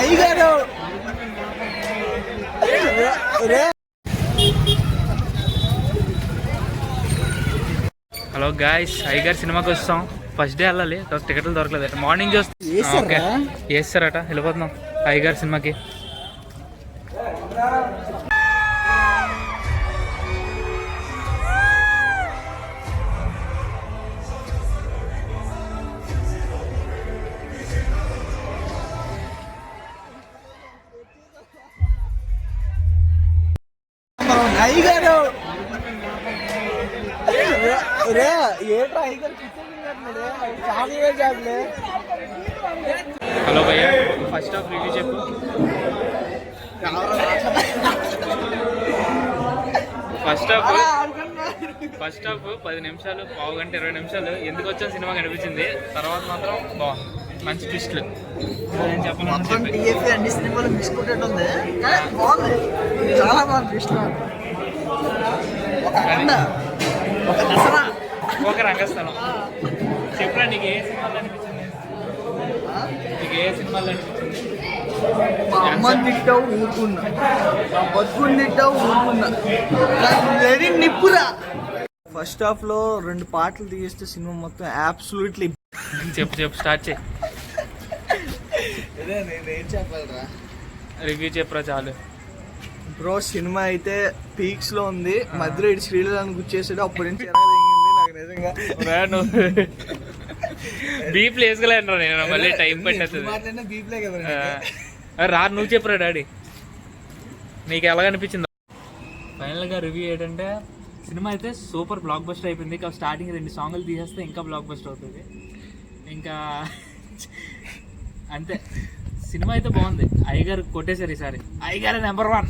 అయ్యగారు hello guys, అయ్యగారు సినిమాకి వస్తాం. ఫస్ట్ డే వెళ్ళాలి, టికెట్లు దొరకలేదు. మార్నింగ్ చూస్తే వేస్తారట, వెళ్ళిపోతున్నాం అయ్యగారు సినిమాకి. అయ్యగారు హలో భయ్యా, ఫస్ట్ హాఫ్ రివ్యూ చెప్పు. ఫస్ట్ హాఫ్ 10 నిమిషాలు, పావు గంట 20 నిమిషాలు ఎందుకు వచ్చాను సినిమా కనిపించింది. తర్వాత మాత్రం మంచి ట్విస్ట్లు. అన్ని సినిమాలు మిస్కుంటేట్ ఉంది, బాగుంది, చాలా బాగుంది ట్విస్ట్. ఒక దసరా, ఒక రంగస్థలం. చెప్పరా, నీకు ఏ సినిమాలు అనిపించింది? మా అమ్మని తిట్టావు ఊరుకున్నా, మా బతుకుని తిట్టావు ఊరుకున్నా, వెరీ నిప్పురా. ఫస్ట్ హాఫ్ లో 2 పాటలు తీస్తే సినిమా మొత్తం అబ్సల్యూట్లీ. చెప్పు స్టార్ట్ చేయి. నేనేం చెప్పాలరా, రివ్యూ చెప్పరా చాలు. బ్రో సినిమా అయితే పీక్స్ లో ఉంది. మధ్యలో ఇటు శ్రీలంక గుర్చేసాడు, అప్పటి నుంచి నాకు నిజంగా బీప్ వేసుకోలేను నేను, మళ్ళీ టైం పట్టేస్తుంది. నువ్వు చెప్పురా డాడీ, నీకు ఎలాగ అనిపించింది? ఫైనల్గా రివ్యూ ఏంటంటే, సినిమా అయితే సూపర్ బ్లాక్ బస్టర్ అయిపోయింది. ఇంకా స్టార్టింగ్ 2 సాంగ్లు తీసేస్తే ఇంకా బ్లాక్ బస్టర్ అవుతుంది. ఇంకా అంతే, సినిమా అయితే బాగుంది. అయ్యగారు కొట్టేశారు ఈసారి. అయ్యగారు నెంబర్ 1.